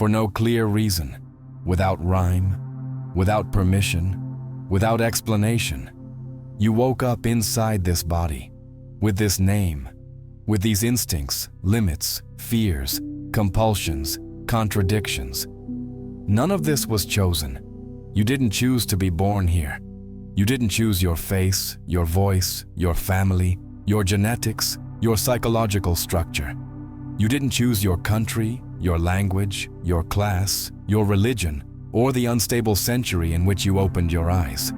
for no clear reason, without rhyme, without permission, without explanation. You woke up inside this body, with this name, with these instincts, limits, fears, compulsions, contradictions. None of this was chosen. You didn't choose to be born here. You didn't choose your face, your voice, your family, your genetics, your psychological structure. You didn't choose your country, your language, your class, your religion, or the unstable century in which you opened your eyes.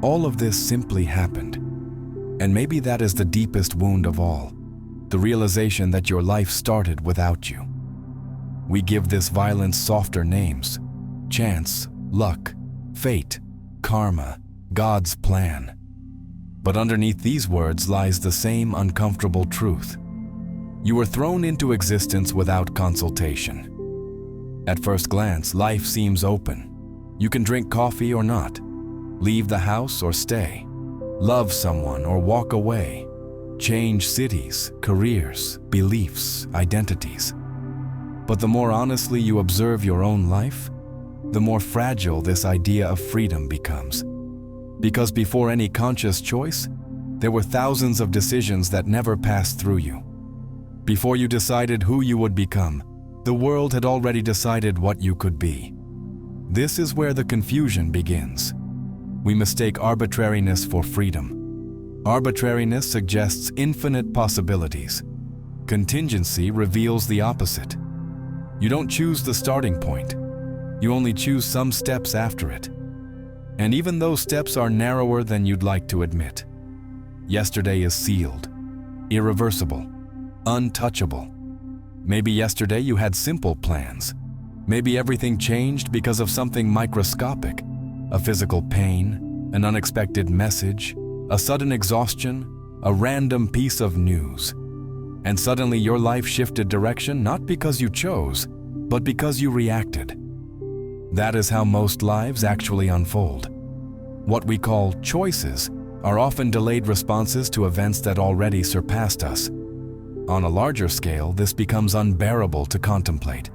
All of this simply happened. And maybe that is the deepest wound of all, the realization that your life started without you. We give this violence softer names: chance, luck, fate, karma, God's plan. But underneath these words lies the same uncomfortable truth. You were thrown into existence without consultation. At first glance, life seems open. You can drink coffee or not, leave the house or stay, love someone or walk away, change cities, careers, beliefs, identities. But the more honestly you observe your own life, the more fragile this idea of freedom becomes. Because before any conscious choice, there were thousands of decisions that never passed through you. Before you decided who you would become, the world had already decided what you could be. This is where the confusion begins. We mistake arbitrariness for freedom. Arbitrariness suggests infinite possibilities. Contingency reveals the opposite. You don't choose the starting point. You only choose some steps after it. And even those steps are narrower than you'd like to admit. Yesterday is sealed, irreversible, untouchable. Maybe yesterday you had simple plans. Maybe everything changed because of something microscopic, a physical pain, an unexpected message, a sudden exhaustion, a random piece of news. And suddenly your life shifted direction not because you chose, but because you reacted. That is how most lives actually unfold. What we call choices are often delayed responses to events that already surpassed us. On a larger scale, this becomes unbearable to contemplate.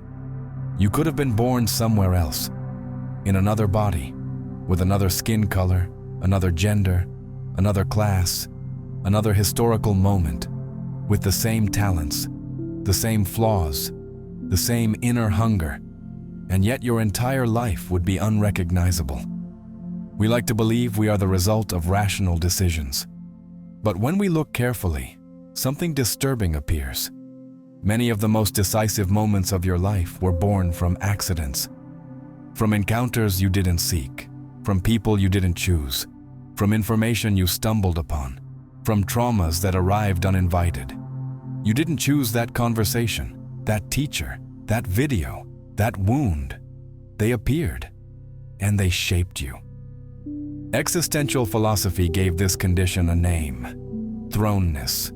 You could have been born somewhere else, in another body, with another skin color, another gender, another class, another historical moment, with the same talents, the same flaws, the same inner hunger, and yet your entire life would be unrecognizable. We like to believe we are the result of rational decisions. But when we look carefully, something disturbing appears. Many of the most decisive moments of your life were born from accidents, from encounters you didn't seek, from people you didn't choose, from information you stumbled upon, from traumas that arrived uninvited. You didn't choose that conversation, that teacher, that video, that wound. They appeared, and they shaped you. Existential philosophy gave this condition a name: thrownness.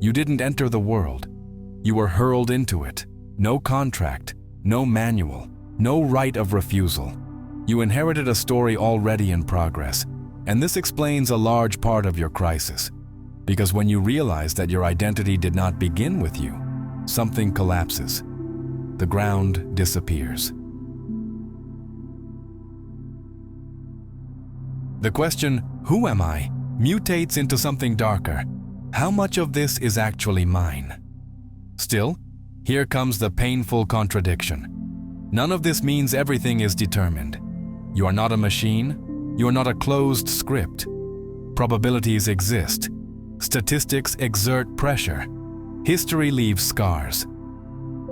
You didn't enter the world. You were hurled into it. No contract, no manual, no right of refusal. You inherited a story already in progress, and this explains a large part of your crisis. Because when you realize that your identity did not begin with you, something collapses. The ground disappears. The question, "Who am I?" mutates into something darker. How much of this is actually mine? Still, here comes the painful contradiction. None of this means everything is determined. You are not a machine. You are not a closed script. Probabilities exist. Statistics exert pressure. History leaves scars.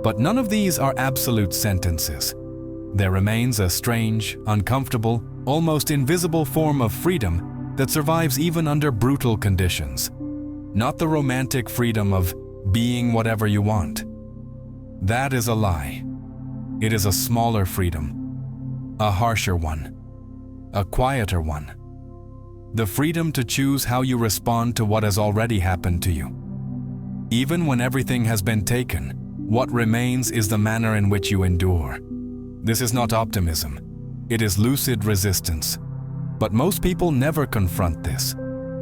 But none of these are absolute sentences. There remains a strange, uncomfortable, almost invisible form of freedom that survives even under brutal conditions. Not the romantic freedom of being whatever you want. That is a lie. It is a smaller freedom, a harsher one, a quieter one. The freedom to choose how you respond to what has already happened to you. Even when everything has been taken, what remains is the manner in which you endure. This is not optimism. It is lucid resistance. But most people never confront this.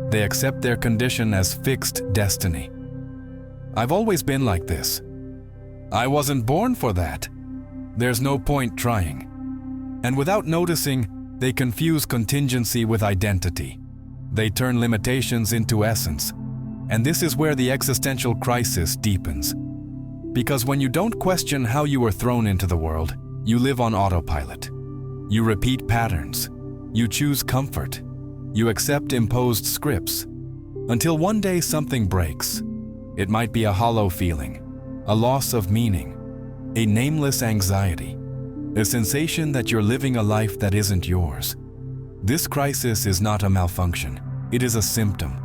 They accept their condition as fixed destiny. I've always been like this. I wasn't born for that. There's no point trying. And without noticing, they confuse contingency with identity. They turn limitations into essence. And this is where the existential crisis deepens. Because when you don't question how you were thrown into the world, you live on autopilot. You repeat patterns. You choose comfort. You accept imposed scripts. Until one day something breaks. It might be a hollow feeling, a loss of meaning, a nameless anxiety, a sensation that you're living a life that isn't yours. This crisis is not a malfunction. It is a symptom.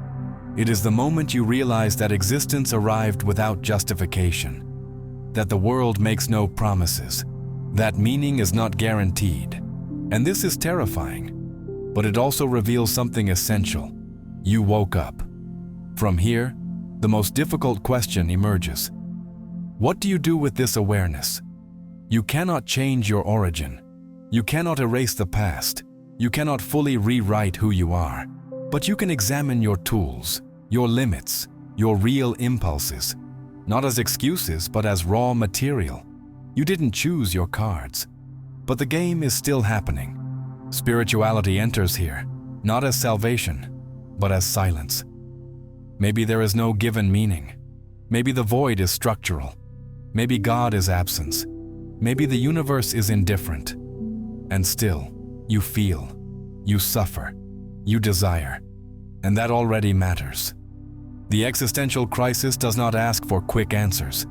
It is the moment you realize that existence arrived without justification, that the world makes no promises, that meaning is not guaranteed. And this is terrifying, but it also reveals something essential. You woke up. From here, the most difficult question emerges. What do you do with this awareness? You cannot change your origin. You cannot erase the past. You cannot fully rewrite who you are. But you can examine your tools, your limits, your real impulses, not as excuses, but as raw material. You didn't choose your cards, but the game is still happening. Spirituality enters here, not as salvation, but as silence. Maybe there is no given meaning. Maybe the void is structural. Maybe God is absence. Maybe the universe is indifferent. And still, you feel, you suffer, you desire, and that already matters. The existential crisis does not ask for quick answers.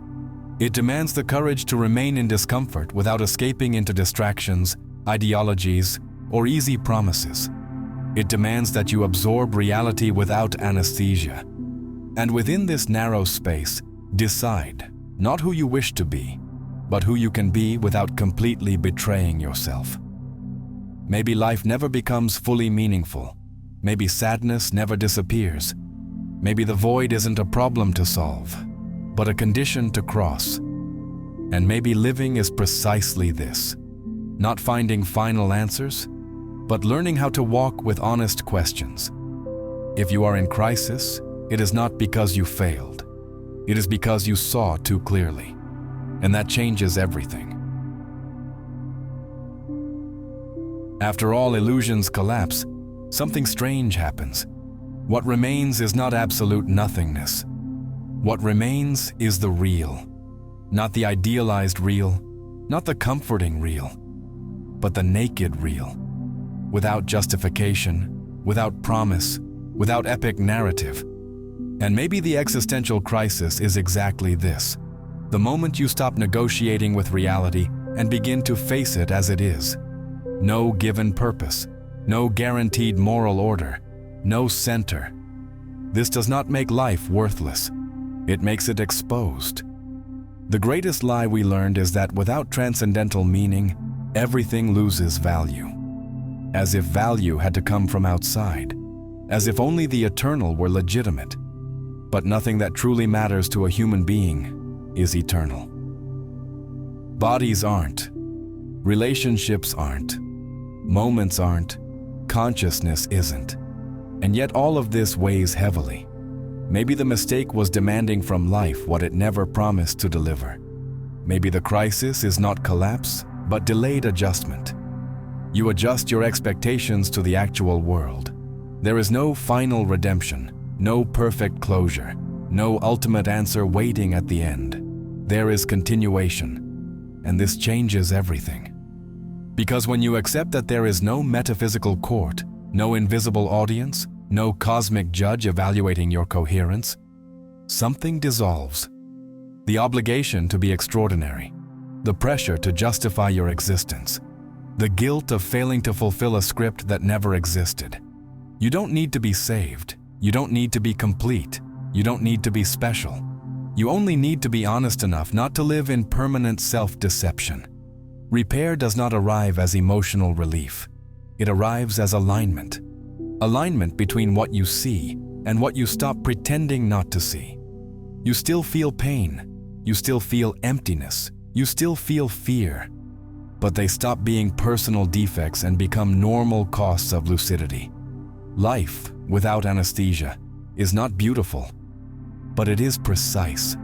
It demands the courage to remain in discomfort without escaping into distractions, ideologies, or easy promises. It demands that you absorb reality without anesthesia. And within this narrow space, decide not who you wish to be, but who you can be without completely betraying yourself. Maybe life never becomes fully meaningful. Maybe sadness never disappears. Maybe the void isn't a problem to solve, but a condition to cross. And maybe living is precisely this. Not finding final answers, but learning how to walk with honest questions. If you are in crisis, it is not because you failed. It is because you saw too clearly. And that changes everything. After all illusions collapse, something strange happens. What remains is not absolute nothingness. What remains is the real. Not the idealized real, not the comforting real, but the naked real. Without justification, without promise, without epic narrative. And maybe the existential crisis is exactly this. The moment you stop negotiating with reality and begin to face it as it is. No given purpose, no guaranteed moral order, no center. This does not make life worthless. It makes it exposed. The greatest lie we learned is that without transcendental meaning, everything loses value. As if value had to come from outside. As if only the eternal were legitimate. But nothing that truly matters to a human being is eternal. Bodies aren't. Relationships aren't. Moments aren't. Consciousness isn't. And yet all of this weighs heavily. Maybe the mistake was demanding from life what it never promised to deliver. Maybe the crisis is not collapse, but delayed adjustment. You adjust your expectations to the actual world. There is no final redemption, no perfect closure, no ultimate answer waiting at the end. There is continuation, and this changes everything. Because when you accept that there is no metaphysical court, no invisible audience, no cosmic judge evaluating your coherence, something dissolves. The obligation to be extraordinary, the pressure to justify your existence, the guilt of failing to fulfill a script that never existed. You don't need to be saved. You don't need to be complete. You don't need to be special. You only need to be honest enough not to live in permanent self-deception. Repair does not arrive as emotional relief. It arrives as alignment. Alignment between what you see and what you stop pretending not to see. You still feel pain. You still feel emptiness. You still feel fear. But they stop being personal defects and become normal costs of lucidity. Life, without anesthesia, is not beautiful, but it is precise.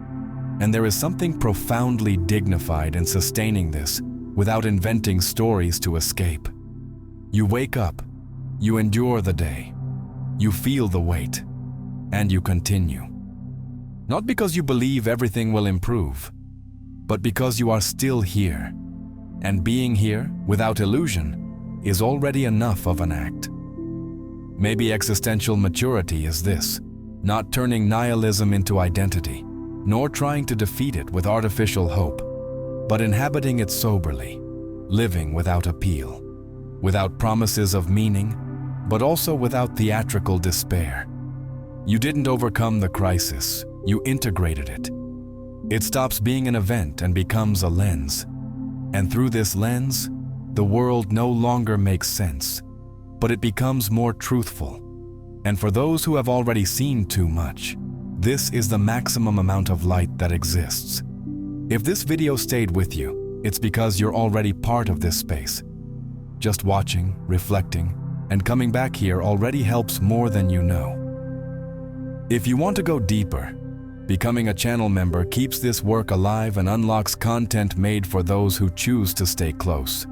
And there is something profoundly dignified in sustaining this without inventing stories to escape. You wake up, you endure the day, you feel the weight, and you continue. Not because you believe everything will improve, but because you are still here. And being here, without illusion, is already enough of an act. Maybe existential maturity is this: not turning nihilism into identity, nor trying to defeat it with artificial hope, but inhabiting it soberly, living without appeal, without promises of meaning, but also without theatrical despair. You didn't overcome the crisis, you integrated it. It stops being an event and becomes a lens. And through this lens, the world no longer makes sense, but it becomes more truthful. And for those who have already seen too much, this is the maximum amount of light that exists. If this video stayed with you, it's because you're already part of this space. Just watching, reflecting, and coming back here already helps more than you know. If you want to go deeper, becoming a channel member keeps this work alive and unlocks content made for those who choose to stay close.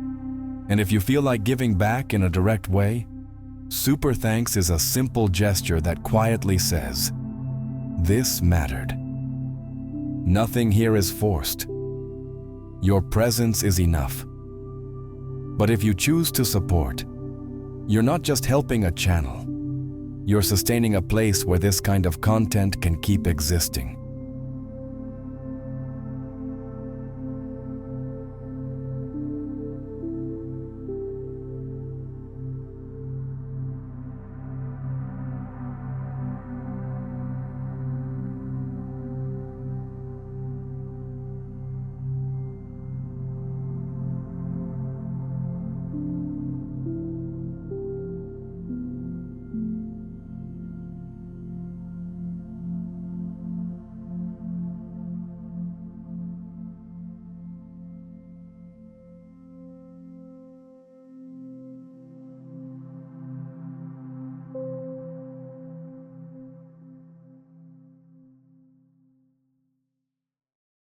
And if you feel like giving back in a direct way, super thanks is a simple gesture that quietly says, "This mattered." Nothing here is forced. Your presence is enough. But if you choose to support, you're not just helping a channel. You're sustaining a place where this kind of content can keep existing.